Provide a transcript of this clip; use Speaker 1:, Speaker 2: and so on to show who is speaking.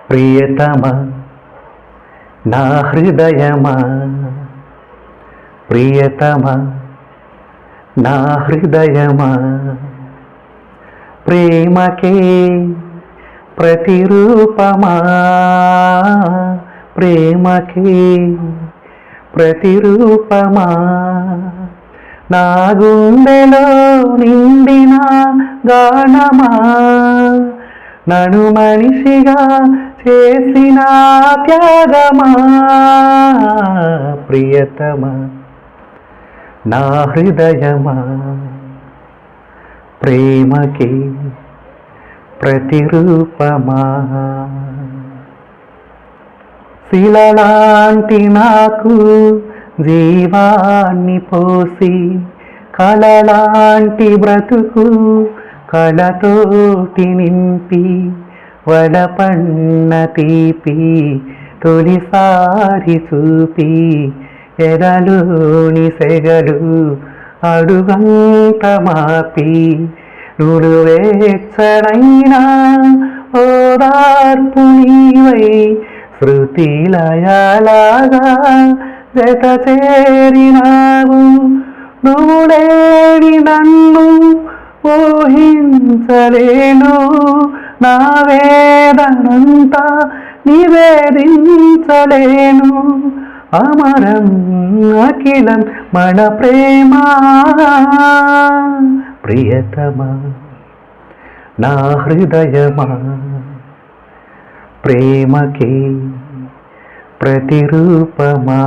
Speaker 1: ప్రియతమ నా హృదయమా, ప్రియతమ నా హృదయమా, ప్రేమకే ప్రతిరూపమా, ప్రేమకే ప్రతిరూపమా, నా గుండెలో నిండిన గానమా, నన్ను మనిషిగా చేసిన త్యాగమా, ప్రియతమ నా హృదయమా, ప్రేమకి ప్రతిరూపమా. శిలలాంటి నాకు జీవాన్ని పోసి, కలలాంటి బ్రతుకు కళతోటి నింపి, వడపన్న తీపి తొలిసారి చూపి, ఎదలోని సెగలు అడుగంత మాపి, నుడువేచ్చనైనా ఓదార్పు నీవై, శృతిలయలాగా జత చేరినావు. నువ్వు లేని నన్ను ఊహించలేను, నా వేదనంతా నివేదించలేను. అమరం అఖిలం మన ప్రేమ, ప్రియతమా నా హృదయమా, ప్రేమకి ప్రతిరూపమా.